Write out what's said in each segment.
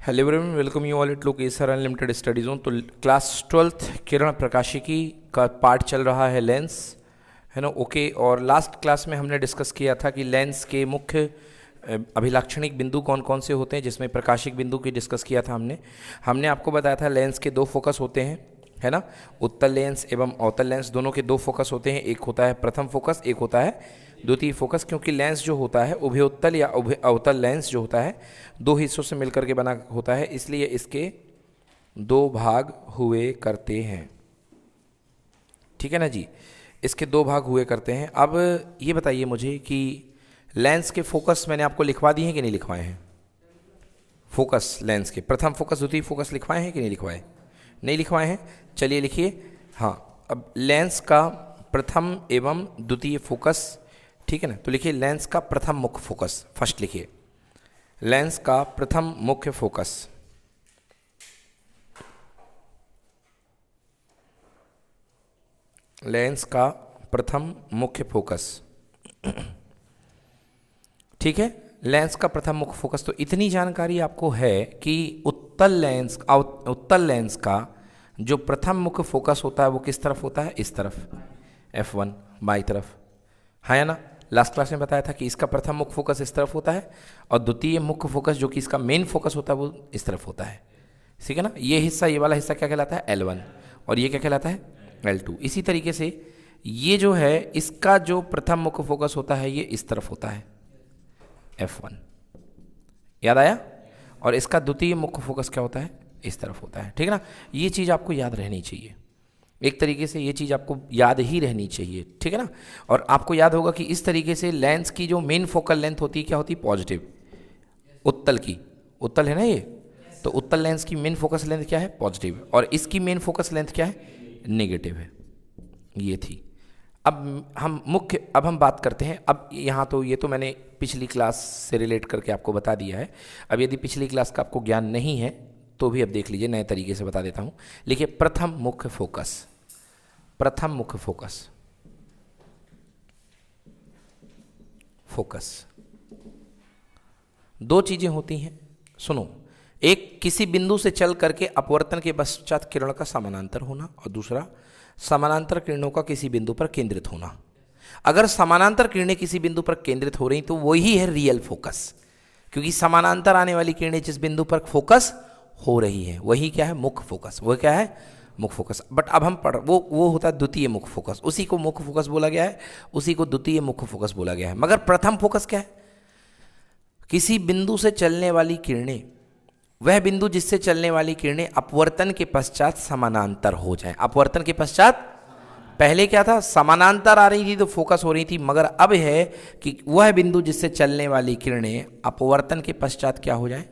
Hello everyone, welcome you all at लोकेसर unlimited study zone. तो class 12th किरण प्रकाशिकी का पार्ट चल रहा है लेंस, है ना। ओके, और लास्ट क्लास में हमने डिस्कस किया था कि लेंस के मुख्य अभिलाक्षणिक बिंदु कौन कौन से होते हैं, जिसमें प्रकाशिक बिंदु की डिस्कस किया था हमने आपको बताया था लेंस के दो फोकस होते हैं, है ना। उत्तल लेंस एवं अवतल लेंस दोनों के दो फोकस होते हैं। एक होता है प्रथम फोकस, एक होता है द्वितीय फोकस। क्योंकि लेंस जो होता है उभयोत्तल या अवतल लेंस जो होता है दो हिस्सों से मिलकर के बना होता है, इसलिए इसके दो भाग हुए करते हैं। ठीक है ना जी, इसके दो भाग हुए करते हैं। अब ये बताइए मुझे कि लेंस के फोकस मैंने आपको लिखवा दिए हैं कि नहीं लिखवाए हैं। फोकस लेंस के प्रथम फोकस द्वितीय फोकस लिखवाए हैं कि नहीं लिखवाए, नहीं लिखवाए हैं। चलिए लिखिए। हाँ, अब लेंस का प्रथम एवं द्वितीय फोकस, ठीक है ना। तो लिखिए लेंस का प्रथम मुख्य फोकस, फर्स्ट लिखिए लेंस का प्रथम मुख्य फोकस। लेंस का प्रथम मुख्य फोकस, ठीक है। लेंस का प्रथम मुख्य फोकस, तो इतनी जानकारी आपको है कि उत्तल लेंस का जो प्रथम मुख्य फोकस होता है वो किस तरफ होता है, इस तरफ, F1 बाई तरफ, है ना। लास्ट क्लास में बताया था कि इसका प्रथम मुख्य फोकस इस तरफ होता है और द्वितीय मुख्य फोकस जो कि इसका मेन फोकस होता है वो इस तरफ होता है, ठीक है ना। ये हिस्सा, ये वाला हिस्सा क्या कहलाता है, L1, और ये क्या कहलाता है, L2। इसी तरीके से ये जो है इसका जो प्रथम मुख्य फोकस होता है ये इस तरफ होता है, F1, याद आया। और इसका द्वितीय मुख्य फोकस क्या होता है, इस तरफ होता है, ठीक है ना। ये चीज़ आपको याद रहनी चाहिए, एक तरीके से ये चीज़ आपको याद ही रहनी चाहिए, ठीक है ना। और आपको याद होगा कि इस तरीके से लेंस की जो मेन फोकल लेंथ होती है क्या होती है, पॉजिटिव, उत्तल की, उत्तल है ना ये, तो उत्तल लेंस की मेन फोकस लेंथ क्या है, पॉजिटिव, और इसकी मेन फोकस लेंथ क्या है, नेगेटिव है। ये थी। अब हम बात करते हैं। अब यहाँ तो ये तो मैंने पिछली क्लास से रिलेट करके आपको बता दिया है। अब यदि पिछली क्लास का आपको ज्ञान नहीं है तो भी अब देख लीजिए, नए तरीके से बता देता हूँ। लिखिए प्रथम मुख्य फोकस, प्रथम मुख्य फोकस, फोकस दो चीजें होती हैं, सुनो। एक, किसी बिंदु से चल करके अपवर्तन के पश्चात किरण का समानांतर होना, और दूसरा समानांतर किरणों का किसी बिंदु पर केंद्रित होना। अगर समानांतर किरणें किसी बिंदु पर केंद्रित हो रही तो वही है रियल फोकस, क्योंकि समानांतर आने वाली किरणें जिस बिंदु पर फोकस हो रही है वही क्या है, मुख्य फोकस, वो क्या है, मुख्य फोकस। बट अब हम पढ़ वो होता है द्वितीय मुख्य फोकस, उसी को मुख्य फोकस बोला गया है, उसी को द्वितीय मुख्य फोकस बोला गया है। मगर प्रथम फोकस क्या है, किसी बिंदु से चलने वाली किरणें, वह बिंदु जिससे चलने वाली किरणें अपवर्तन के पश्चात समानांतर हो जाएं। अपवर्तन के पश्चात, पहले क्या था, समानांतर आ रही थी तो फोकस हो रही थी, मगर अब है कि वह बिंदु जिससे चलने वाली किरणें अपवर्तन के पश्चात क्या हो जाए,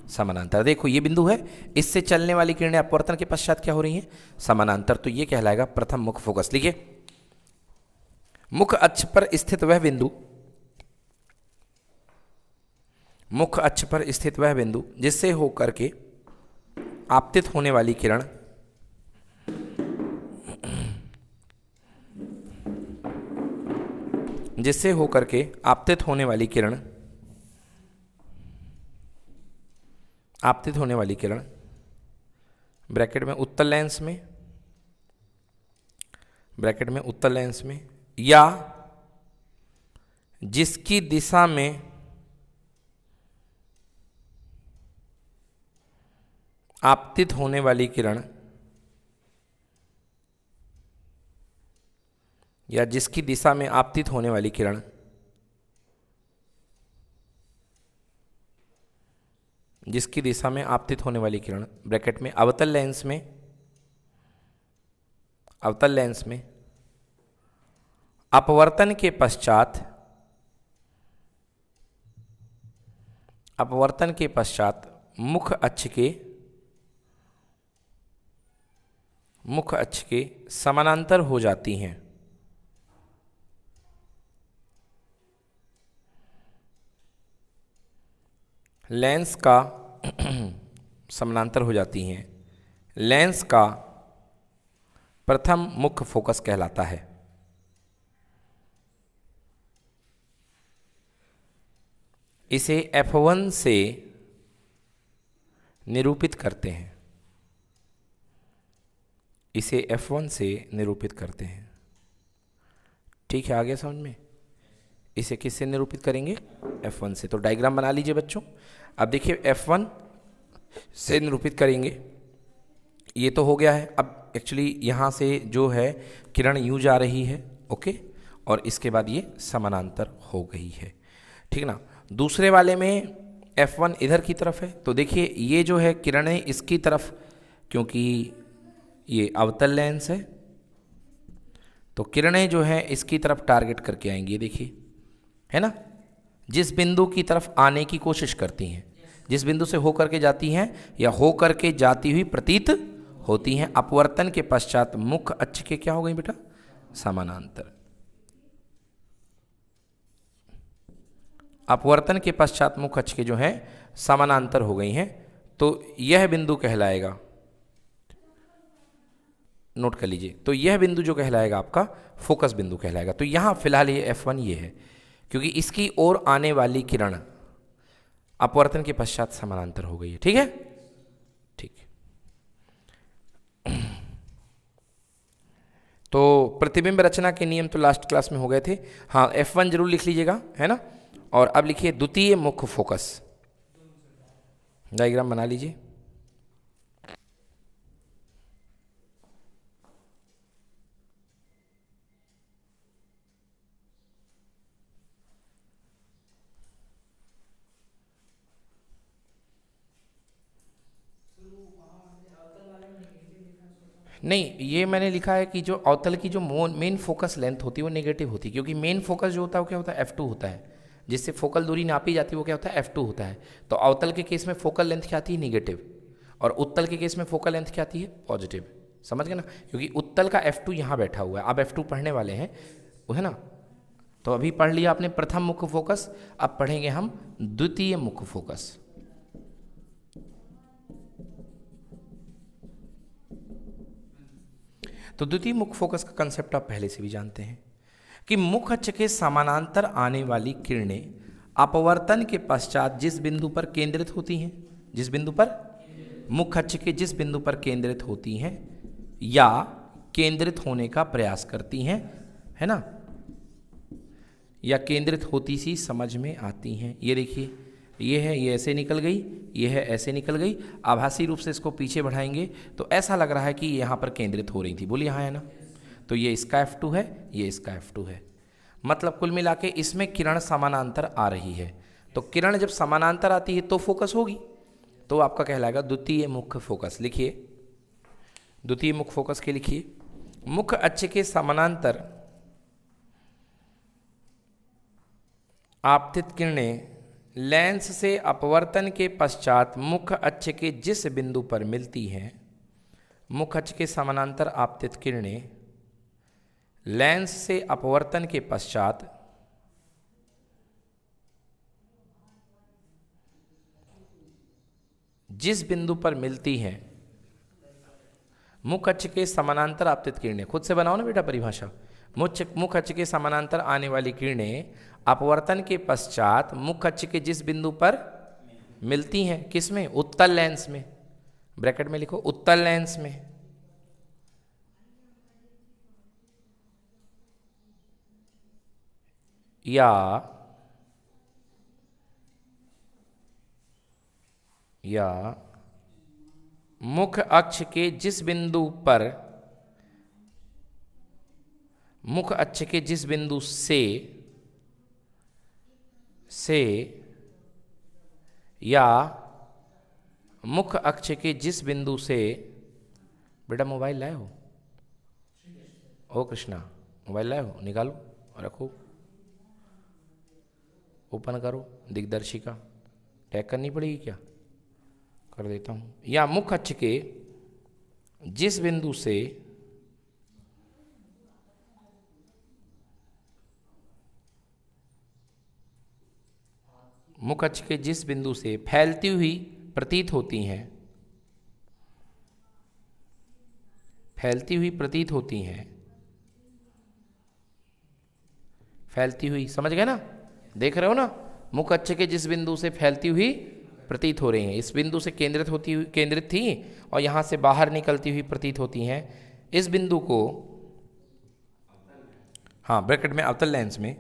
समानांतर। देखो ये बिंदु है, इससे चलने वाली किरणें अपवर्तन के पश्चात क्या हो रही हैं, समानांतर। तो ये कहलाएगा प्रथम मुख्य फोकस। लिखिए मुख्य अक्ष पर स्थित वह बिंदु, मुख्य अक्ष पर स्थित वह बिंदु जिससे होकर के आपतित होने वाली किरण जिससे होकर के आपतित होने वाली किरण, आपतित होने वाली किरण ब्रैकेट में उत्तल लेंस में, ब्रैकेट में उत्तल लेंस में, या जिसकी दिशा में आपतित होने वाली किरण, या जिसकी दिशा में आपतित होने वाली किरण जिसकी दिशा में आपतित होने वाली किरण ब्रैकेट में अवतल लेंस में, अवतल लेंस में अपवर्तन के पश्चात, अपवर्तन के पश्चात मुख्य अक्ष के, मुख्य अक्ष के समानांतर हो जाती हैं। लेंस का समानांतर हो जाती हैं, लेंस का प्रथम मुख्य फोकस कहलाता है। इसे F1 से निरूपित करते हैं, इसे F1 से निरूपित करते हैं। ठीक है, आ गया समझ में? इसे किससे निरूपित करेंगे? F1 से। तो डायग्राम बना लीजिए बच्चों। अब देखिए F1 से निरूपित करेंगे, ये तो हो गया है। अब एक्चुअली यहाँ से जो है किरण यूँ जा रही है, ओके, और इसके बाद ये समानांतर हो गई है, ठीक ना। दूसरे वाले में F1 इधर की तरफ है, तो देखिए ये जो है किरणें इसकी तरफ, क्योंकि ये अवतल लेंस है, तो किरणें जो है इसकी तरफ टारगेट करके आएंगी, ये देखिए, है ना। जिस बिंदु की तरफ आने की कोशिश करती हैं, जिस बिंदु से होकर के जाती हैं या होकर के जाती हुई प्रतीत होती हैं, अपवर्तन के पश्चात मुख्य अक्ष के क्या हो गई बेटा? समानांतर। अपवर्तन के पश्चात मुख्य अक्ष के जो है समानांतर हो गई हैं, तो यह बिंदु कहलाएगा, नोट कर लीजिए, तो यह बिंदु जो कहलाएगा आपका फोकस बिंदु कहलाएगा। तो यहां फिलहाल ये F1 ये है, क्योंकि इसकी ओर आने वाली किरण अपवर्तन के पश्चात समानांतर हो गई है, ठीक है। ठीक, तो प्रतिबिंब रचना के नियम तो लास्ट क्लास में हो गए थे। हाँ, F1 जरूर लिख लीजिएगा, है ना। और अब लिखिए द्वितीय मुख्य फोकस, डायग्राम बना लीजिए। नहीं, ये मैंने लिखा है कि जो अवतल की जो मेन फोकस लेंथ होती है वो नेगेटिव होती है, क्योंकि मेन फोकस जो होता है वो क्या होता है? F2 होता है, जिससे फोकल दूरी नापी जाती है वो क्या होता है? F2 होता है। तो अवतल के केस में फोकल लेंथ क्या आती है? निगेटिव, और उत्तल के केस में फोकल लेंथ क्या आती है? पॉजिटिव। समझ गए ना, क्योंकि उत्तल का F2 यहाँ बैठा हुआ है। अब F2 पढ़ने वाले हैं, वो है ना। तो अभी पढ़ लिया आपने प्रथम मुख्य फोकस, अब पढ़ेंगे हम द्वितीय मुख्य फोकस। तो द्वितीय मुख्य फोकस का कंसेप्ट आप पहले से भी जानते हैं कि मुख्य अक्ष के समानांतर आने वाली किरणें अपवर्तन के पश्चात जिस बिंदु पर केंद्रित होती हैं, जिस बिंदु पर मुख्य अक्ष के जिस बिंदु पर केंद्रित होती हैं या केंद्रित होने का प्रयास करती हैं, है ना, या केंद्रित होती सी समझ में आती हैं। ये देखिए, ये है, ये ऐसे निकल गई, ये है ऐसे निकल गई। आभासी रूप से इसको पीछे बढ़ाएंगे तो ऐसा लग रहा है कि यहाँ पर केंद्रित हो रही थी। बोलिए हाँ, है ना। तो ये इसका F2 है, ये इसका F2 है। मतलब कुल मिला के इसमें किरण समानांतर आ रही है। तो किरण जब समानांतर आती है तो फोकस होगी, तो आपका कहलाएगा द्वितीय मुख्य फोकस। लिखिए, द्वितीय मुख्य फोकस के लिखिए, मुख्य अक्ष के समानांतर आपतित किरणें लेंस से अपवर्तन के पश्चात मुख्य अक्ष के जिस बिंदु पर मिलती हैं, मुख्य अक्ष के समानांतर आपतित किरणें लेंस से अपवर्तन के पश्चात जिस बिंदु पर मिलती हैं, मुख्य अक्ष के समानांतर आपतित किरणें, खुद से बनाओ ना बेटा परिभाषा। मुख्य अक्ष के समानांतर आने वाली किरणें अपवर्तन के पश्चात मुख्य अक्ष के जिस बिंदु पर मिलती हैं, किसमें? उत्तल लेंस में। ब्रैकेट में लिखो, उत्तल लेंस में। या मुख्य अक्ष के जिस बिंदु पर, मुख्य अक्ष के जिस बिंदु से या मुख्य अक्ष के जिस बिंदु से, बेटा मोबाइल लाए हो? ओ कृष्णा, मोबाइल लाए हो? निकालो, रखो, ओपन करो, दिग्दर्शिका टैग करनी पड़ेगी क्या? कर देता हूं। या मुख्य अक्ष के जिस बिंदु से मुख्य अक्ष के जिस बिंदु से फैलती हुई प्रतीत होती हैं, फैलती हुई प्रतीत होती हैं, फैलती हुई, समझ गए ना? देख रहे हो ना, मुख्य अक्ष के जिस बिंदु से फैलती हुई प्रतीत हो रही हैं, इस बिंदु से केंद्रित थी और यहाँ से बाहर निकलती हुई प्रतीत होती हैं। इस बिंदु को, हाँ ब्रैकेट में अवतल लेंस में,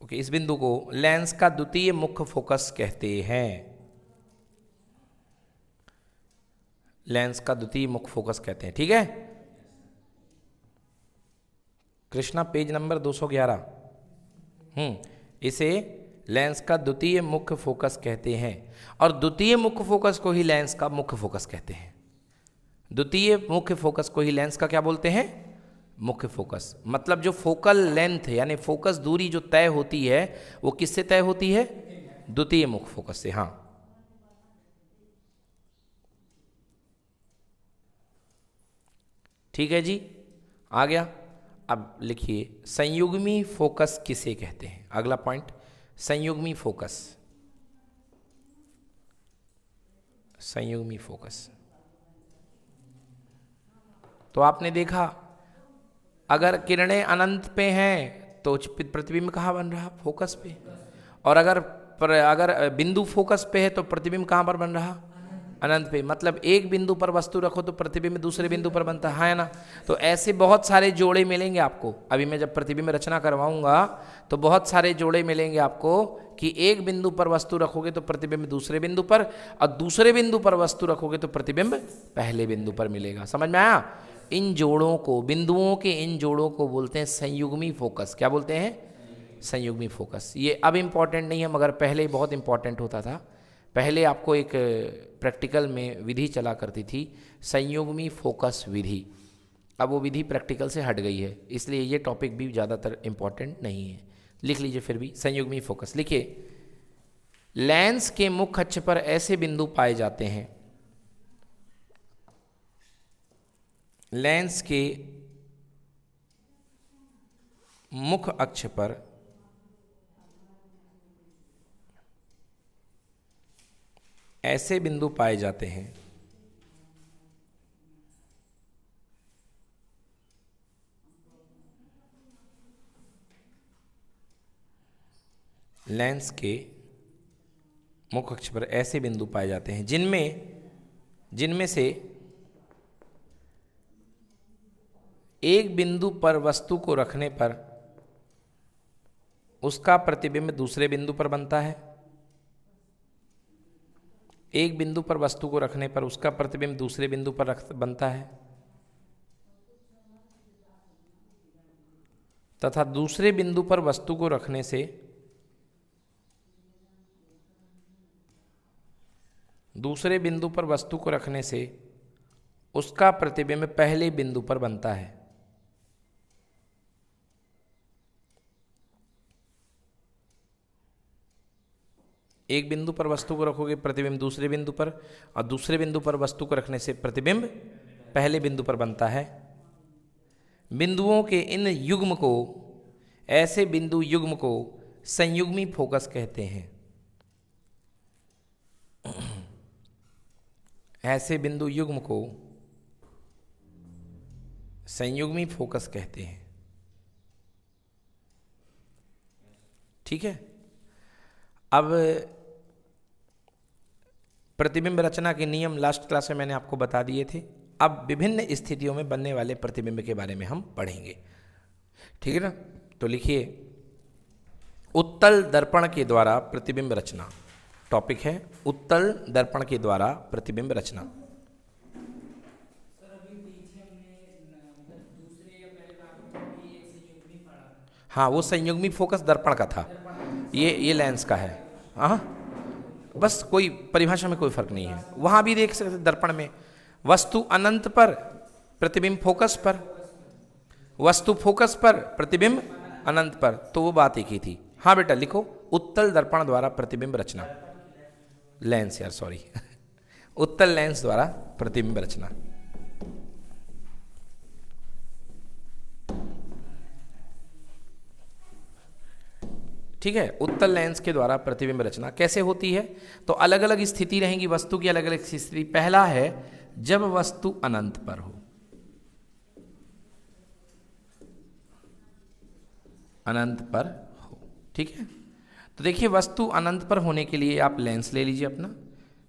ओके, इस बिंदु को लेंस का द्वितीय मुख्य फोकस कहते हैं। लेंस का द्वितीय मुख्य फोकस कहते हैं। ठीक है कृष्णा, पेज नंबर 211। इसे लेंस का द्वितीय मुख्य फोकस कहते हैं और द्वितीय मुख्य फोकस को ही लेंस का मुख्य फोकस कहते हैं। द्वितीय मुख्य फोकस को ही लेंस का क्या बोलते हैं? मुख्य फोकस। मतलब जो फोकल लेंथ यानी फोकस दूरी जो तय होती है वो किससे तय होती है? द्वितीय मुख्य फोकस से। हाँ ठीक है जी, आ गया। अब लिखिए संयुग्मी फोकस किसे कहते हैं? अगला पॉइंट, संयुग्मी फोकस। संयुग्मी फोकस तो आपने देखा, अगर किरणें अनंत पे हैं तो प्रतिबिंब कहाँ बन रहा? फोकस पे। और अगर बिंदु फोकस पे है तो प्रतिबिंब कहाँ पर बन रहा? अनंत पे। मतलब एक बिंदु पर वस्तु रखो तो प्रतिबिंब दूसरे बिंदु पर बनता है ना। तो ऐसे बहुत सारे जोड़े मिलेंगे आपको। अभी मैं जब प्रतिबिंब रचना करवाऊंगा तो बहुत सारे जोड़े मिलेंगे आपको कि एक बिंदु पर वस्तु रखोगे तो प्रतिबिंब दूसरे बिंदु पर, और दूसरे बिंदु पर वस्तु रखोगे तो प्रतिबिंब पहले बिंदु पर मिलेगा। समझ में आया? इन जोड़ों को, बिंदुओं के इन जोड़ों को बोलते हैं संयुग्मी फोकस। क्या बोलते हैं? संयुग्मी फोकस। ये अब इम्पॉर्टेंट नहीं है मगर पहले बहुत इम्पॉर्टेंट होता था। पहले आपको एक प्रैक्टिकल में विधि चला करती थी, संयुग्मी फोकस विधि। अब वो विधि प्रैक्टिकल से हट गई है, इसलिए ये टॉपिक भी ज़्यादातर इम्पॉर्टेंट नहीं है। लिख लीजिए फिर भी संयुग्मी फोकस। लिखिए, लेंस के मुख्य अक्ष पर ऐसे बिंदु पाए जाते हैं, लेंस के मुख्य अक्ष पर ऐसे बिंदु पाए जाते हैं लेंस के मुख्य अक्ष पर ऐसे बिंदु पाए जाते हैं जिनमें से एक बिंदु पर वस्तु को रखने पर उसका प्रतिबिंब दूसरे बिंदु पर बनता है। एक बिंदु पर वस्तु को रखने पर उसका प्रतिबिंब दूसरे बिंदु पर बनता है तथा दूसरे बिंदु पर वस्तु को रखने से उसका प्रतिबिंब पहले बिंदु पर बनता है। एक बिंदु पर वस्तु को रखोगे प्रतिबिंब दूसरे बिंदु पर, और दूसरे बिंदु पर वस्तु को रखने से प्रतिबिंब पहले बिंदु पर बनता है। बिंदुओं के इन युग्म को, ऐसे बिंदु युग्म को संयुग्मी फोकस कहते हैं। ऐसे बिंदु युग्म को संयुग्मी फोकस कहते हैं। ठीक है, अब प्रतिबिंब रचना के नियम लास्ट क्लास में मैंने आपको बता दिए थे। अब विभिन्न स्थितियों में बनने वाले प्रतिबिंब के बारे में हम पढ़ेंगे। ठीक है ना? तो लिखिए, उत्तल दर्पण के द्वारा प्रतिबिंब रचना। टॉपिक है उत्तल दर्पण के द्वारा प्रतिबिंब रचना। हाँ, वो संयुग्मी फोकस दर्पण का था, ये लेंस का है। हाँ, बस कोई परिभाषा में कोई फर्क नहीं है। वहां भी देख सकते दर्पण में वस्तु अनंत पर, प्रतिबिंब फोकस पर, वस्तु फोकस पर, प्रतिबिंब अनंत पर, तो वो बात एक ही थी। हाँ बेटा लिखो, उत्तल दर्पण द्वारा प्रतिबिंब रचना। लेंस यार, सॉरी उत्तल लेंस द्वारा प्रतिबिंब रचना। ठीक है, उत्तल लेंस के द्वारा प्रतिबिंब रचना कैसे होती है? तो अलग अलग स्थिति रहेंगी, वस्तु की अलग अलग स्थिति। पहला है जब वस्तु अनंत पर हो। अनंत पर हो। ठीक है, तो देखिए वस्तु अनंत पर होने के लिए आप लेंस ले लीजिए अपना,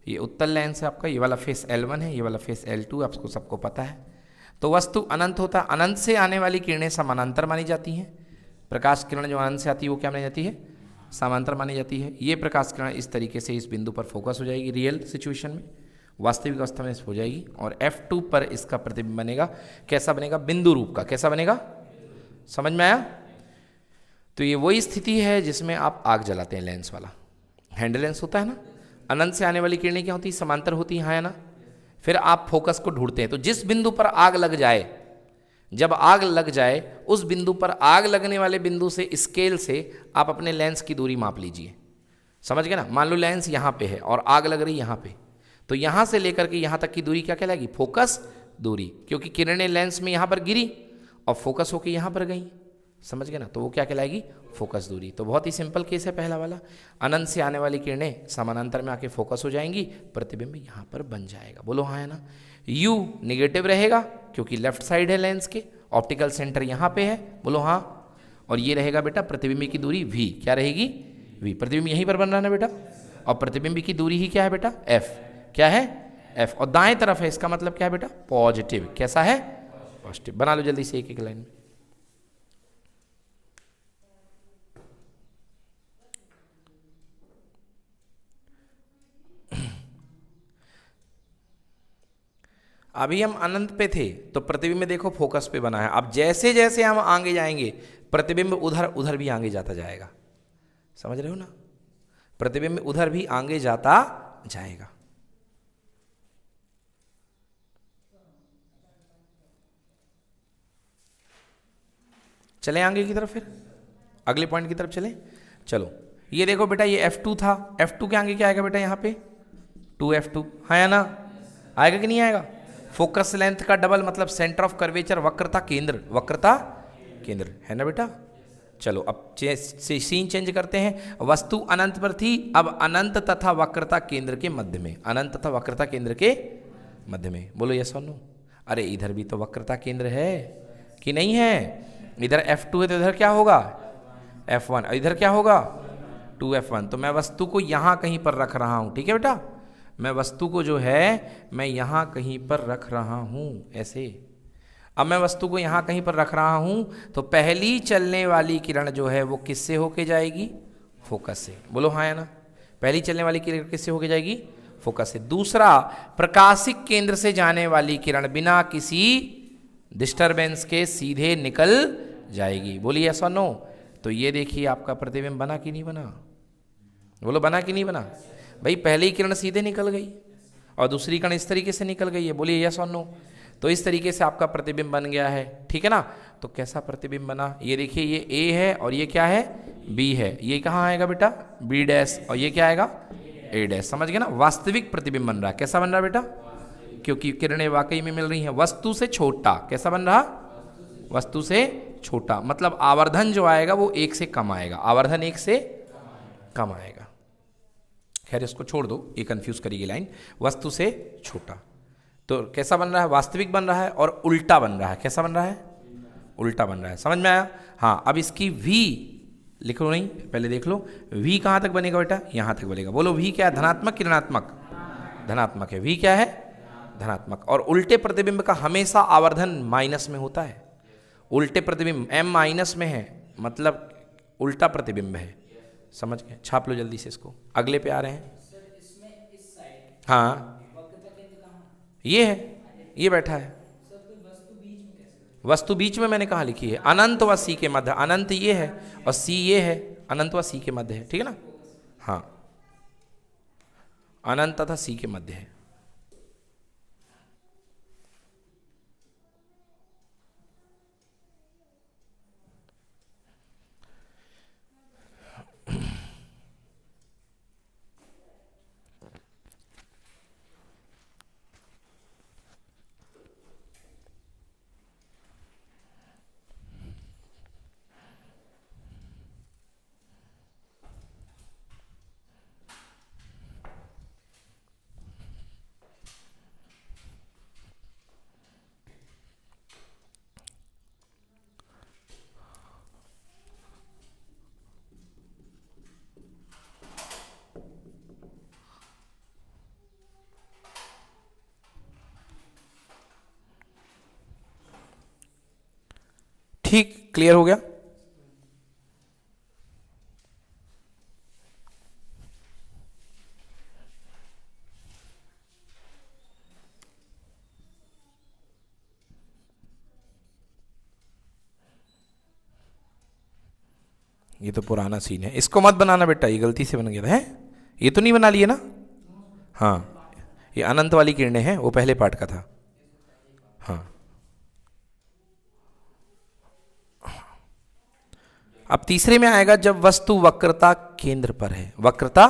ये उत्तल लेंस है आपका, ये वाला फेस L1 है, ये वाला फेस L2, आपको सबको पता है। तो वस्तु अनंत होता है, अनंत से आने वाली किरणें समानांतर मानी जाती हैं। प्रकाश किरण जो अनंत से आती है वो क्या मानी जाती है? समांतर मानी जाती है। ये प्रकाश किरण इस तरीके से इस बिंदु पर फोकस हो जाएगी, रियल सिचुएशन में, वास्तविक अवस्था में हो जाएगी, और F2 पर इसका प्रतिबिंब बनेगा। कैसा बनेगा? बिंदु रूप का। कैसा बनेगा? समझ में आया? तो ये वही स्थिति है जिसमें आप आग जलाते हैं, लेंस वाला हैंड लेंस होता है ना। अनंत से आने वाली किरणें क्या होती है? समांतर होती हैं, हाँ या ना। फिर आप फोकस को ढूंढते हैं, तो जिस बिंदु पर आग लग जाए, जब आग लग जाए उस बिंदु पर, आग लगने वाले बिंदु से स्केल से आप अपने लेंस की दूरी माप लीजिए। समझ गए ना? मान लो लेंस यहाँ पे है और आग लग रही यहाँ पे, तो यहाँ से लेकर के यहाँ तक की दूरी क्या कहलाएगी? फोकस दूरी, क्योंकि किरणें लेंस में यहाँ पर गिरी और फोकस होकर यहाँ पर गई। समझ गए ना? तो वो क्या कहलाएगी? फोकस दूरी। तो बहुत ही सिंपल केस है पहला वाला। अनंत से आने वाली किरणें समानांतर में आके फोकस हो जाएंगी, प्रतिबिंब यहाँ पर बन जाएगा। बोलो हाँ है ना? U निगेटिव रहेगा क्योंकि लेफ्ट साइड है लेंस के, ऑप्टिकल सेंटर यहाँ पे है। बोलो हाँ। और ये रहेगा बेटा प्रतिबिंब की दूरी V। क्या रहेगी? V। प्रतिबिंब यहीं पर बन रहा है ना बेटा, और प्रतिबिंब की दूरी ही क्या है बेटा? F। क्या है? F। और दाएं तरफ है, इसका मतलब क्या है बेटा? पॉजिटिव। कैसा है? पॉजिटिव। बना लो जल्दी से एक एक लाइन में। अभी हम अनंत पे थे तो प्रतिबिंब देखो फोकस पे बना है। अब जैसे जैसे हम आगे जाएंगे प्रतिबिंब उधर उधर भी आगे जाता जाएगा। समझ रहे हो ना? प्रतिबिंब उधर भी आगे जाता जाएगा। चलें आगे की तरफ, फिर अगले पॉइंट की तरफ चलें। चलो ये देखो बेटा, ये F2 था, F2 के आगे क्या आएगा बेटा? यहाँ पे 2F2, हाँ या ना? आएगा कि नहीं आएगा? फोकस लेंथ का डबल मतलब सेंटर ऑफ कर्वेचर, वक्रता केंद्र, वक्रता केंद्र, है ना बेटा? चलो अब सीन चेंज करते हैं। वस्तु अनंत पर थी, अब अनंत तथा वक्रता केंद्र के मध्य में, अनंत तथा वक्रता केंद्र के मध्य में। बोलो यस और नो? अरे इधर भी तो वक्रता केंद्र है कि नहीं है? इधर F2 है तो इधर क्या होगा? F1। और इधर क्या होगा? 2F1। तो मैं वस्तु को यहाँ कहीं पर रख रहा हूँ, ठीक है बेटा? मैं वस्तु को जो है मैं यहाँ कहीं पर रख रहा हूँ, ऐसे। अब मैं वस्तु को यहाँ कहीं पर रख रहा हूँ तो पहली चलने वाली किरण जो है वो किससे होके जाएगी? फोकस से। बोलो हाँ या ना? पहली चलने वाली किरण किससे होके जाएगी? फोकस से। दूसरा, प्रकाशिक केंद्र से जाने वाली किरण बिना किसी डिस्टरबेंस के सीधे निकल जाएगी। बोलिए यस और नो? तो ये देखिए आपका प्रतिबिंब बना कि नहीं बना? बोलो बना कि नहीं बना? भाई पहली किरण सीधे निकल गई और दूसरी किरण इस तरीके से निकल गई है। बोलिए यस और नो? तो इस तरीके से आपका प्रतिबिंब बन गया है, ठीक है ना? तो कैसा प्रतिबिंब बना? ये देखिए, ये A है और ये क्या है? B है। ये कहाँ आएगा बेटा? B डैश, और ये क्या आएगा? A dash. समझ गए ना? वास्तविक प्रतिबिंब बन रहा है। कैसा बन रहा है बेटा? क्योंकि किरणें वाकई में मिल रही हैं। वस्तु से छोटा। कैसा बन रहा? वस्तु से छोटा, मतलब आवर्धन जो आएगा वो 1 से कम आएगा। आवर्धन 1 से कम आएगा। खैर इसको छोड़ दो, ये कंफ्यूज करेगी लाइन। वस्तु से छोटा। तो कैसा बन रहा है? वास्तविक बन रहा है और उल्टा बन रहा है। कैसा बन रहा है? उल्टा बन रहा है। समझ में आया? हाँ। अब इसकी V लिख लो, नहीं पहले देख लो। V कहाँ तक बनेगा बेटा? यहाँ तक बनेगा। बोलो V क्या है? धनात्मक कि ऋणात्मक? धनात्मक है। V क्या है? धनात्मक। और उल्टे प्रतिबिंब का हमेशा आवर्धन माइनस में होता है। उल्टे प्रतिबिंब M माइनस में है, मतलब उल्टा प्रतिबिंब है। समझ गए? छाप लो जल्दी से इसको, अगले पे आ रहे हैं। सर इसमें इस साइड हाँ वक्रता केंद्र कहाँ है? ये है, ये बैठा है। सर तो वस्तु बीच में कैसे? वस्तु बीच में मैंने कहाँ लिखी है? अनंत व C के मध्य। अनंत ये है और C ये है, अनंत व C के मध्य है, ठीक है ना? हाँ, अनंत तथा C के मध्य है। ठीक, क्लियर हो गया। ये तो पुराना सीन है, इसको मत बनाना बेटा, ये गलती से बन गया था। है ये तो नहीं बना लिए ना? हाँ, ये अनंत वाली किरणें हैं, वो पहले पार्ट का था। हाँ, अब तीसरे में आएगा जब वस्तु वक्रता केंद्र पर है। वक्रता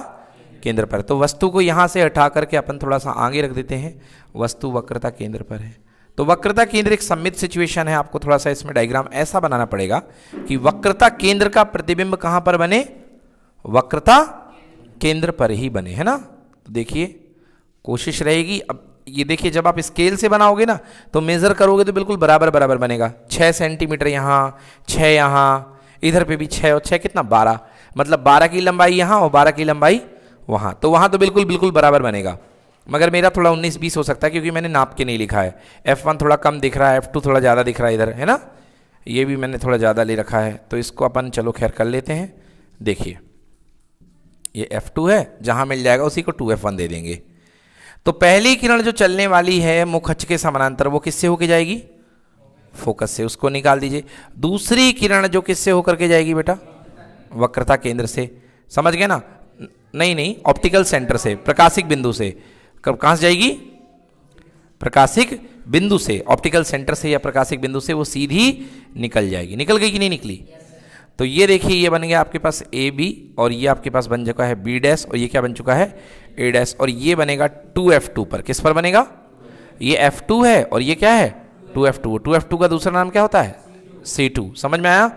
केंद्र पर, तो वस्तु को यहां से हटा करके अपन थोड़ा सा आगे रख देते हैं। वस्तु वक्रता केंद्र पर है, तो वक्रता केंद्र एक सममित सिचुएशन है। आपको थोड़ा सा इसमें डायग्राम ऐसा बनाना पड़ेगा कि वक्रता केंद्र का प्रतिबिंब कहां पर बने? वक्रता केंद्र पर ही बने, है ना। तो देखिए कोशिश रहेगी। अब ये देखिए, जब आप स्केल से बनाओगे ना तो मेजर करोगे तो बिल्कुल बराबर बराबर बनेगा। 6 सेंटीमीटर यहाँ, 6 यहाँ, इधर पे भी 6 और 6 कितना 12, मतलब 12 की लंबाई यहाँ और 12 की लंबाई वहाँ, तो वहाँ तो बिल्कुल बिल्कुल बराबर बनेगा। मगर मेरा थोड़ा 19-20 हो सकता है क्योंकि मैंने नाप के नहीं लिखा है। F1 थोड़ा कम दिख रहा है, F2 थोड़ा ज़्यादा दिख रहा है इधर, है ना। ये भी मैंने थोड़ा ज़्यादा ले रखा है, तो इसको अपन चलो खैर कर लेते हैं। देखिए ये F2 है, जहाँ मिल जाएगा उसी को 2F1 दे देंगे। तो पहली किरण जो चलने वाली है मुख अक्ष के समानांतर, वो किससे होके जाएगी? फोकस से, उसको निकाल दीजिए। दूसरी किरण जो किससे होकर के जाएगी बेटा? वक्रता केंद्र से, समझ गए ना? नहीं नहीं, ऑप्टिकल सेंटर से, प्रकाशिक बिंदु से। कहाँ से जाएगी? प्रकाशिक बिंदु से, ऑप्टिकल सेंटर से या प्रकाशिक बिंदु से वो सीधी निकल जाएगी। निकल गई कि नहीं निकली? तो ये देखिए, ये बन गया आपके पास ए बी, और ये आपके पास बन चुका है बी डैश, और ये क्या बन चुका है? ए डैश, और ये बनेगा 2F2 पर। किस पर बनेगा? ये F2 है और ये क्या है? 2F2। 2F2 का दूसरा नाम क्या होता है? C2। समझ में आया?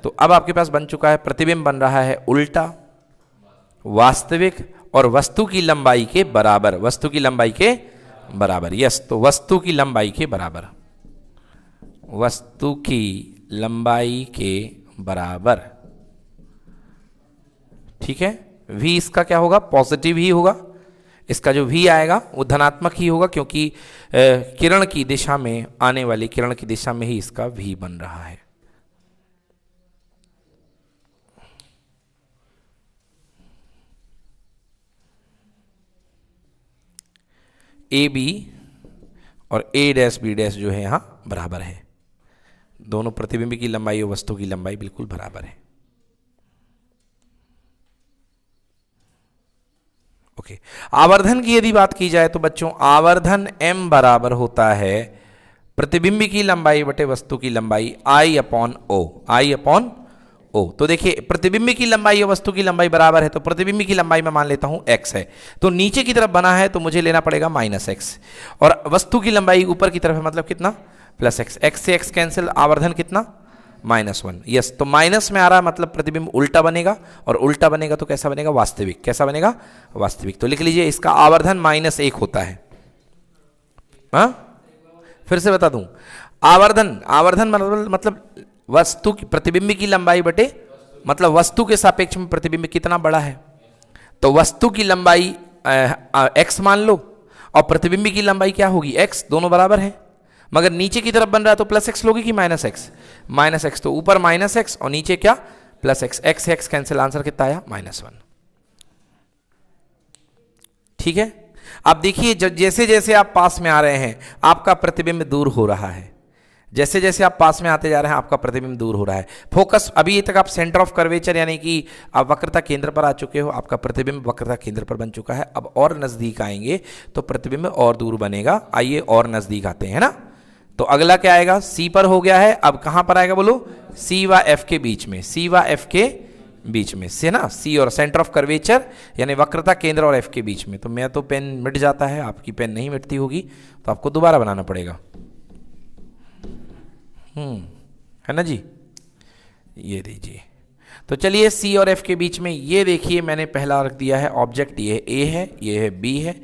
तो अब आपके पास बन चुका है, प्रतिबिंब बन रहा है उल्टा, वास्तविक और वस्तु की लंबाई के बराबर। वस्तु की लंबाई के बराबर, यस। तो वस्तु की लंबाई के बराबर, वस्तु की लंबाई के बराबर, ठीक है। V इसका क्या होगा? पॉजिटिव ही होगा। इसका जो V आएगा वो धनात्मक ही होगा, क्योंकि किरण की दिशा में, आने वाली किरण की दिशा में ही इसका V बन रहा है। ए बी और ए डैश बी डैश जो है यहां बराबर है। दोनों प्रतिबिंब की लंबाई और वस्तु की लंबाई बिल्कुल बराबर है। ओके, आवर्धन की यदि बात की जाए तो बच्चों, आवर्धन m बराबर होता है प्रतिबिंब की लंबाई बटे वस्तु की लंबाई I/O। I/O। तो देखिए, प्रतिबिंब की लंबाई और वस्तु की लंबाई बराबर है, तो प्रतिबिंब की लंबाई मैं मान लेता हूं x है, तो नीचे की तरफ बना है तो मुझे लेना पड़ेगा -x, और वस्तु की लंबाई ऊपर की तरफ है, मतलब कितना? +x। x से x कैंसिल, आवर्धन कितना? -1। यस, तो माइनस में आ रहा है, मतलब प्रतिबिंब उल्टा बनेगा, और उल्टा बनेगा तो कैसा बनेगा? वास्तविक। कैसा बनेगा? वास्तविक। तो लिख लीजिए, इसका आवर्धन -1 होता है। हाँ, फिर से बता दूं, आवर्धन मतलब वस्तु की, प्रतिबिंब की लंबाई बटे, मतलब वस्तु के सापेक्ष में प्रतिबिंब कितना बड़ा है। तो वस्तु की लंबाई x मान लो, और प्रतिबिंब की लंबाई क्या होगी? x। दोनों बराबर हैं, मगर नीचे की तरफ बन रहा है तो +x लोगे कि -x? -x। तो ऊपर -x और नीचे क्या? +x। x से x कैंसिल, आंसर कितना आया? -1। ठीक है। अब देखिए, जैसे जैसे आप पास में आ रहे हैं आपका प्रतिबिंब दूर हो रहा है। जैसे जैसे आप पास में आते जा रहे हैं आपका प्रतिबिंब दूर हो रहा है। फोकस, अभी तक आप सेंटर ऑफ कर्वेचर यानी कि आप वक्रता केंद्र पर आ चुके हो, आपका प्रतिबिंब वक्रता केंद्र पर बन चुका है। अब और नजदीक आएंगे तो प्रतिबिंब और दूर बनेगा। आइए और नजदीक आते हैं, है ना। तो अगला क्या आएगा? C पर हो गया है, अब कहां पर आएगा बोलो? C व F के बीच में, C व F के बीच में से ना, C और सेंटर ऑफ कर्वेचर यानी वक्रता केंद्र और F के बीच में। तो मैं तो पेन मिट जाता है, आपकी पेन नहीं मिटती होगी, तो आपको दोबारा बनाना पड़ेगा। है ना जी, ये दीजिए। तो चलिए, C और F के बीच में, ये देखिए मैंने पहला रख दिया है ऑब्जेक्ट, ये A है, ये है B है।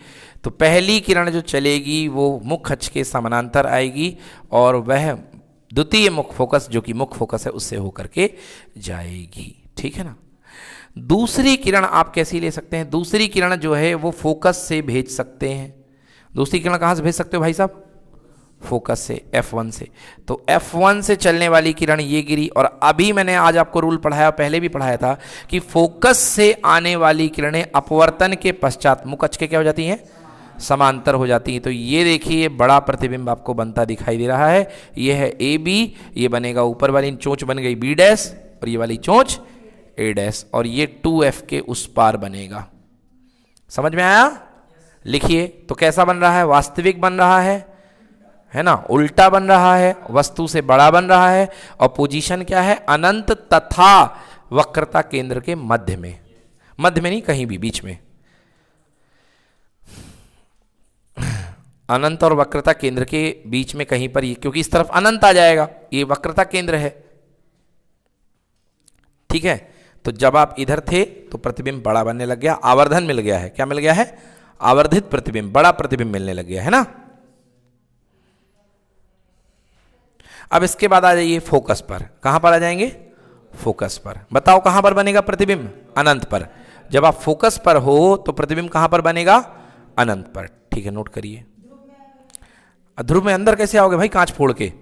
तो पहली किरण जो चलेगी वो मुख अक्ष के समानांतर आएगी, और वह द्वितीय मुख फोकस, जो कि मुख फोकस है, उससे होकर के जाएगी। ठीक है ना। दूसरी किरण आप कैसी ले सकते हैं? दूसरी किरण जो है वो फोकस से भेज सकते हैं। दूसरी किरण कहां से भेज सकते हो भाई साहब? फोकस से F1 से। तो F1 से चलने वाली किरण ये गिरी, और अभी मैंने आज आपको रूल पढ़ाया, पहले भी पढ़ाया था कि फोकस से आने वाली किरणें अपवर्तन के पश्चात मुख अक्ष के क्या हो जाती हैं, समांतर हो जाती हैं। तो ये देखिए ये बड़ा प्रतिबिंब आपको बनता दिखाई दे रहा है, ये है AB, ये बनेगा ऊपर वाली चोंच बन गई B डैश और ये वाली चोंच A डैश, और ये 2F के उस पार बनेगा। समझ में आया? लिखिए तो कैसा बन रहा है, वास्तविक बन रहा है ना, उल्टा बन रहा है, वस्तु से बड़ा बन रहा है, और पोजीशन क्या है, अनंत तथा वक्रता केंद्र के मध्य में, मध्य में नहीं कहीं भी बीच में, अनंत और वक्रता केंद्र के बीच में कहीं पर, ये क्योंकि इस तरफ अनंत आ जाएगा, ये वक्रता केंद्र है, ठीक है। तो जब आप इधर थे तो प्रतिबिंब बड़ा बनने लग गया, आवर्धन मिल गया है, क्या मिल गया है, आवर्धित प्रतिबिंब, बड़ा प्रतिबिंब मिलने लग गया है ना। अब इसके बाद आ जाइए फोकस पर, कहां पर आ जाएंगे, फोकस पर। बताओ कहां पर बनेगा प्रतिबिंब, अनंत पर। जब आप फोकस पर हो तो प्रतिबिंब कहां पर बनेगा, अनंत पर, ठीक है, नोट करिए। ध्रुव में अंदर कैसे आओगे भाई, कांच फोड़ के,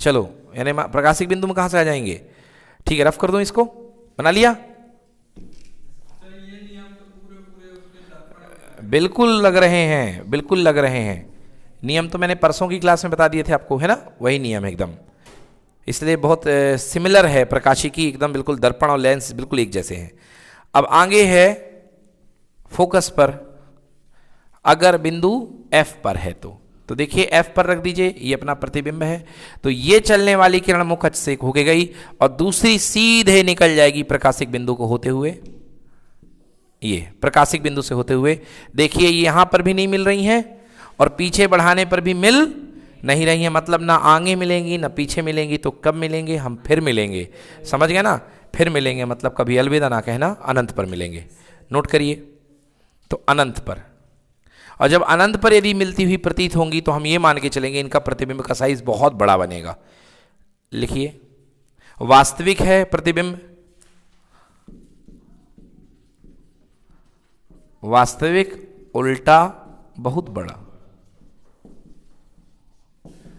चलो यानी प्रकाशिक बिंदु में कहां से आ जाएंगे, ठीक है, रफ कर दो इसको, बना लिया, बिल्कुल लग रहे हैं, बिल्कुल लग रहे हैं। नियम तो मैंने परसों की क्लास में बता दिए थे आपको, है ना, वही नियम एकदम, इसलिए बहुत सिमिलर है, प्रकाशिकी एकदम बिल्कुल, दर्पण और लेंस बिल्कुल एक जैसे हैं। अब आगे है फोकस पर, अगर बिंदु F पर है तो देखिए F पर रख दीजिए, ये अपना प्रतिबिंब है, तो ये चलने वाली किरण मुख अक्ष से होके गई और दूसरी सीधे निकल जाएगी प्रकाशिक बिंदु को होते हुए, ये प्रकाशिक बिंदु से होते हुए, देखिए यहां पर भी नहीं मिल रही हैं और पीछे बढ़ाने पर भी मिल नहीं रही है, मतलब ना आगे मिलेंगी ना पीछे मिलेंगी, तो कब मिलेंगे, हम फिर मिलेंगे, समझ गए ना, फिर मिलेंगे मतलब कभी अलविदा ना कहना, अनंत पर मिलेंगे। नोट करिए, तो अनंत पर, और जब अनंत पर यदि मिलती हुई प्रतीत होंगी तो हम ये मान के चलेंगे इनका प्रतिबिंब का साइज बहुत बड़ा बनेगा। लिखिए, वास्तविक है प्रतिबिंब, वास्तविक उल्टा बहुत बड़ा,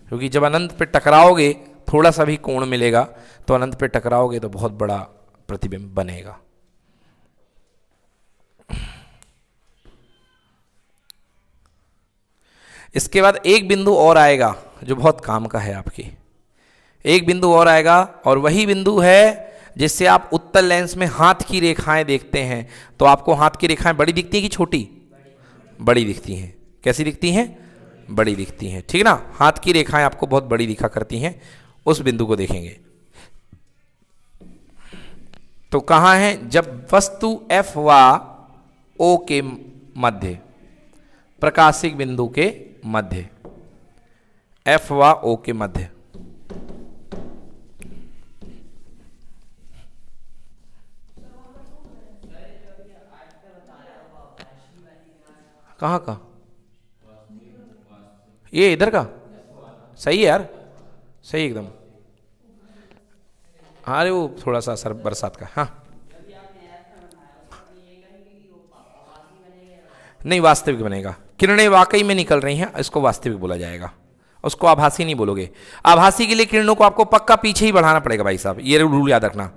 क्योंकि जब अनंत पे टकराओगे थोड़ा सा भी कोण मिलेगा, तो अनंत पे टकराओगे तो बहुत बड़ा प्रतिबिंब बनेगा। इसके बाद एक बिंदु और आएगा जो बहुत काम का है आपके, एक बिंदु और आएगा, और वही बिंदु है जिससे आप उत्तल लेंस में हाथ की रेखाएं देखते हैं। तो आपको हाथ की रेखाएं बड़ी दिखती हैं कि छोटी, बड़ी दिखती हैं, कैसी दिखती हैं, बड़ी दिखती हैं, ठीक ना, हाथ की रेखाएं आपको बहुत बड़ी दिखा करती हैं, उस बिंदु को देखेंगे। तो कहां है, जब वस्तु F व O के मध्य, प्रकाशिक बिंदु के मध्य, F व O के मध्य, कहाँ का, ये इधर का, सही है यार, सही एकदम, हाँ अरे वो थोड़ा सा असर बरसात का, हाँ नहीं वास्तविक बनेगा, किरणें वाकई में निकल रही हैं, इसको वास्तविक बोला जाएगा, उसको आभासी नहीं बोलोगे। आभासी के लिए किरणों को आपको पक्का पीछे ही बढ़ाना पड़ेगा भाई साहब, ये रूल याद रखना,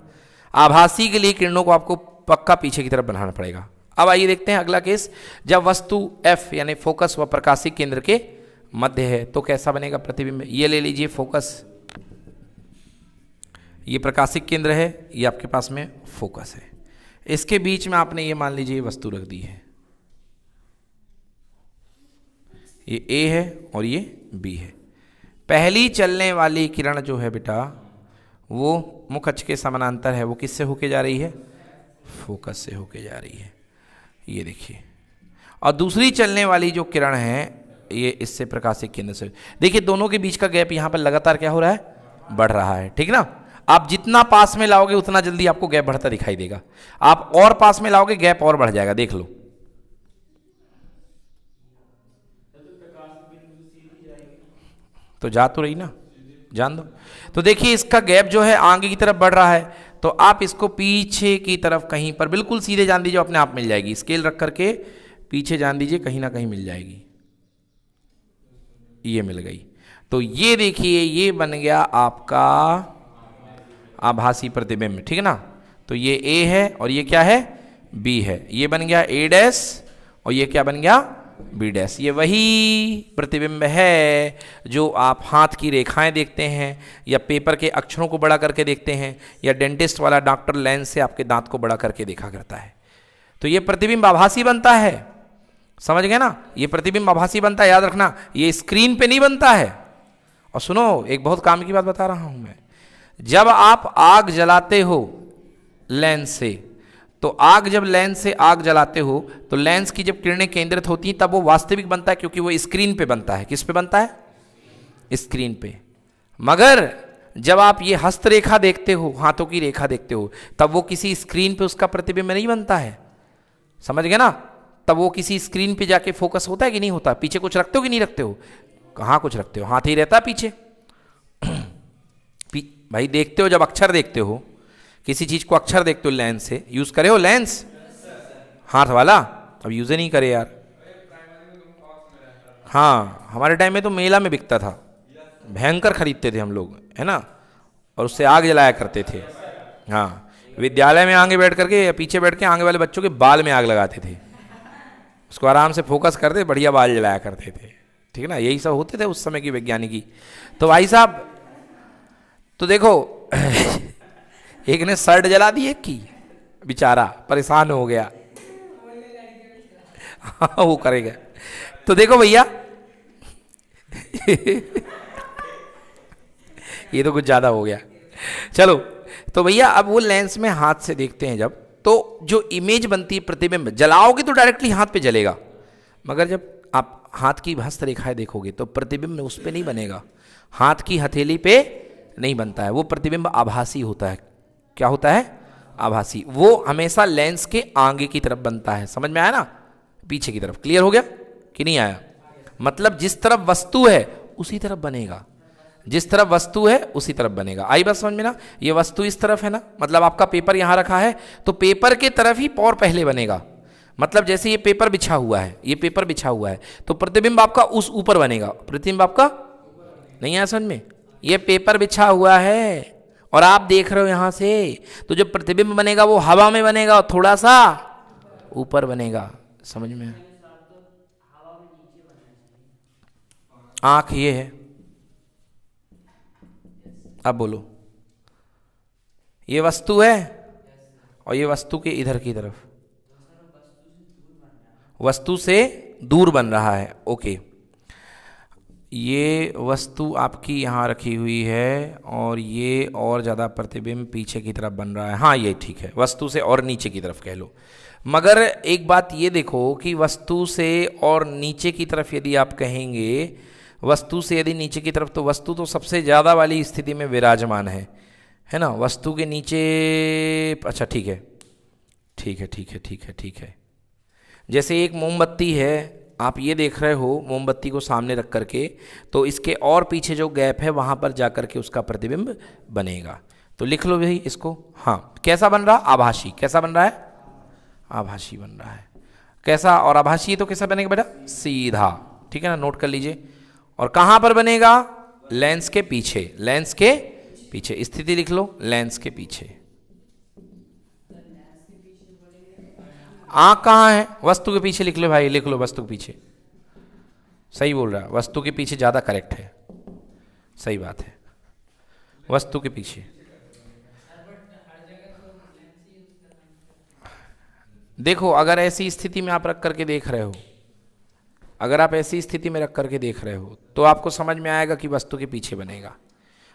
आभासी के लिए किरणों को आपको पक्का पीछे की तरफ बढ़ाना पड़ेगा। अब आइए देखते हैं अगला केस, जब वस्तु F यानी फोकस व प्रकाशिक केंद्र के मध्य है तो कैसा बनेगा प्रतिबिंब। ये ले लीजिए फोकस, ये प्रकाशिक केंद्र है, ये आपके पास में फोकस है, इसके बीच में आपने ये मान लीजिए वस्तु रख दी है, ये A है और ये B है। पहली चलने वाली किरण जो है बेटा वो मुख अक्ष के समानांतर है, वो किससे होके जा रही है, फोकस से होके जा रही है, ये देखिए, और दूसरी चलने वाली जो किरण है ये इससे प्रकाशिक केंद्र से, देखिए दोनों के बीच का गैप यहां पर लगातार क्या हो रहा है, बढ़ रहा है, ठीक ना। आप जितना पास में लाओगे उतना जल्दी आपको गैप बढ़ता दिखाई देगा, आप और पास में लाओगे गैप और बढ़ जाएगा, देख लो, तो जा तो रही ना, जान दो। तो देखिए इसका गैप जो है आगे की तरफ बढ़ रहा है, तो आप इसको पीछे की तरफ कहीं पर बिल्कुल सीधे जान दीजिए, अपने आप मिल जाएगी, स्केल रख करके पीछे जान दीजिए, कहीं ना कहीं मिल जाएगी, ये मिल गई। तो ये देखिए, ये बन गया आपका आभासी प्रतिबिंब, ठीक है ना। तो ये ए है और ये क्या है, बी है। ये बन गया ए डैश और ये क्या बन गया, बी डैश। ये वही प्रतिबिंब है जो आप हाथ की रेखाएं देखते हैं, या पेपर के अक्षरों को बड़ा करके देखते हैं, या डेंटिस्ट वाला डॉक्टर लेंस से आपके दांत को बड़ा करके देखा करता है। तो ये प्रतिबिंब आभासी बनता है, समझ गए ना। ये प्रतिबिंब आभासी बनता है, याद रखना, ये स्क्रीन पे नहीं बनता है। और सुनो, एक बहुत काम की बात बता रहा हूं मैं। जब आप आग जलाते हो लेंस से, तो आग जब लेंस से आग जलाते हो तो लेंस की जब किरणें केंद्रित होती हैं तब वो वास्तविक बनता है, क्योंकि वो स्क्रीन पे बनता है। किस पे बनता है, स्क्रीन पे। मगर जब आप ये हस्तरेखा देखते हो, हाथों की रेखा देखते हो, तब वो किसी स्क्रीन पे उसका प्रतिबिंब नहीं बनता है, समझ गए ना। तब वो किसी स्क्रीन पे जाके फोकस होता है कि नहीं होता। पीछे कुछ रखते हो कि नहीं रखते हो, कहाँ कुछ रखते हो, हाथ ही रहता है पीछे। भाई देखते हो, जब अक्षर देखते हो, किसी चीज को अक्षर देखते हो लेंस से, यूज करे हो लेंस हाथ वाला, अब यूज ही नहीं करे यार। हाँ, हमारे टाइम में तो मेला में बिकता था, भयंकर खरीदते थे हम लोग, है ना, और उससे आग जलाया करते थे। हाँ, विद्यालय में आगे बैठ करके या पीछे बैठ के आगे वाले बच्चों के बाल में आग लगाते थे, उसको आराम से फोकस करते, बढ़िया बाल जलाया करते थे, ठीक है ना। यही सब होते थे उस समय की वैज्ञानिकी। तो भाई साहब, तो देखो एक ने शर्ट जला दी एक की, बेचारा परेशान हो गया। हाँ, वो करेगा। तो देखो भैया ये तो कुछ ज्यादा हो गया। चलो, तो भैया अब वो लेंस में हाथ से देखते हैं जब, तो जो इमेज बनती है प्रतिबिंब, जलाओगे तो डायरेक्टली हाथ पे जलेगा, मगर जब आप हाथ की हस्तरेखाएं देखोगे तो प्रतिबिंब उस पे नहीं बनेगा, हाथ की हथेली पे नहीं बनता है। वो प्रतिबिंब आभासी होता है। क्या होता है, आभासी। वो हमेशा लेंस के आगे की तरफ बनता है, समझ में आया ना, पीछे की तरफ। क्लियर हो गया कि नहीं आया। मतलब जिस तरफ वस्तु है उसी तरफ बनेगा, जिस तरफ वस्तु है उसी तरफ बनेगा। आई बात समझ में ना। ये वस्तु इस तरफ है ना, मतलब आपका पेपर यहां रखा है तो पेपर के तरफ ही पौर पहले बनेगा। मतलब जैसे ये पेपर बिछा हुआ है, ये पेपर बिछा हुआ है, तो प्रतिबिंब आपका उस ऊपर बनेगा। प्रतिबिंब आपका नहीं आया समझ में। ये पेपर बिछा हुआ है और आप देख रहे हो यहां से, तो जो प्रतिबिंब बनेगा वो हवा में बनेगा और थोड़ा सा ऊपर बनेगा, समझ में। आंख ये है, अब बोलो, ये वस्तु है और ये वस्तु के इधर की तरफ, वस्तु से दूर बन रहा है। ओके, ये वस्तु आपकी यहाँ रखी हुई है और ये और ज़्यादा प्रतिबिंब पीछे की तरफ बन रहा है। हाँ, ये ठीक है, वस्तु से और नीचे की तरफ कह लो। मगर एक बात ये देखो कि वस्तु से और नीचे की तरफ यदि आप कहेंगे, वस्तु से यदि नीचे की तरफ, तो वस्तु तो सबसे ज़्यादा वाली स्थिति में विराजमान है ना। वस्तु के नीचे, अच्छा ठीक है, ठीक है, ठीक है, ठीक है, ठीक है। जैसे एक मोमबत्ती है, आप ये देख रहे हो मोमबत्ती को सामने रख करके, तो इसके और पीछे जो गैप है वहाँ पर जा करके उसका प्रतिबिंब बनेगा। तो लिख लो भाई इसको। हाँ, कैसा बन रहा, आभासी। कैसा बन रहा है, आभासी बन रहा है। कैसा, और आभासी तो कैसा बनेगा बेटा, सीधा, ठीक है ना, नोट कर लीजिए। और कहाँ पर बनेगा, लेंस के पीछे, लेंस के पीछे। स्थिति लिख लो, लेंस के पीछे। आंख कहाँ है, वस्तु के पीछे लिख लो भाई, लिख लो वस्तु के पीछे। सही बोल रहा है, वस्तु के पीछे ज़्यादा करेक्ट है, सही बात है, वस्तु के पीछे। देखो, अगर ऐसी स्थिति में आप रख करके देख रहे हो, अगर आप ऐसी स्थिति में रख करके देख रहे हो तो आपको समझ में आएगा कि वस्तु के पीछे बनेगा।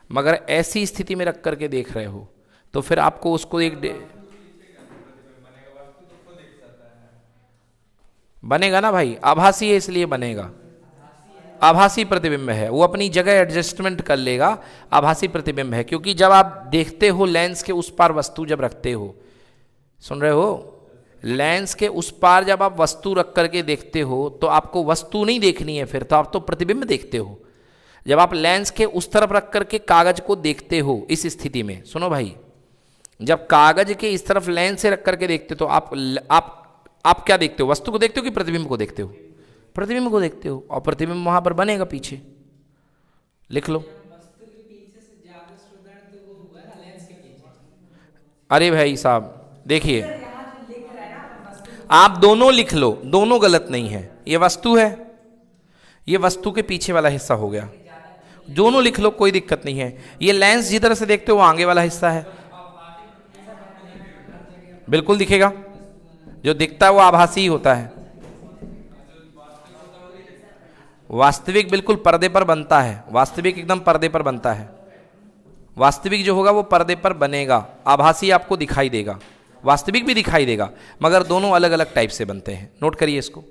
मगर ऐसी स्थिति में रख करके देख रहे हो तो फिर आपको उसको एक बनेगा ना भाई, आभासी है इसलिए बनेगा। आभासी प्रतिबिंब है, वो अपनी जगह एडजस्टमेंट कर लेगा, आभासी प्रतिबिंब है। क्योंकि जब आप देखते हो लेंस के उस पार वस्तु जब रखते हो, सुन रहे हो, लेंस के उस पार जब आप वस्तु रख करके देखते हो तो आपको वस्तु नहीं देखनी है, फिर तो आप तो प्रतिबिंब देखते हो। जब आप लेंस के उस तरफ रख करके कागज को देखते हो, इस स्थिति में सुनो भाई, जब कागज के इस तरफ लेंस से रख करके देखते हो तो आप क्या देखते हो, वस्तु को देखते हो कि प्रतिबिंब को देखते हो, प्रतिबिंब को देखते हो, और प्रतिबिंब वहां पर बनेगा पीछे। लिख लो। वस्तु के पीछे से ज्यादा स्टूडेंट तो वो हुआ ना लेंस के पीछे। अरे भाई साहब देखिए, यहाँ जो लिख रहा है ना वस्तु आप दोनों लिख लो, दोनों गलत नहीं है। ये वस्तु है, ये वस्तु के पीछे वाला हिस्सा हो गया, दोनों लिख लो, कोई दिक्कत नहीं है। ये लेंस जिधर से देखते हो वो आगे वाला हिस्सा है, बिल्कुल दिखेगा। जो दिखता है वो आभासी ही होता है, वास्तविक बिल्कुल पर्दे पर बनता है, वास्तविक एकदम पर्दे पर बनता है। वास्तविक जो होगा वो पर्दे पर बनेगा, आभासी आपको दिखाई देगा, वास्तविक भी दिखाई देगा, मगर दोनों अलग अलग टाइप से बनते हैं। नोट करिए इसको।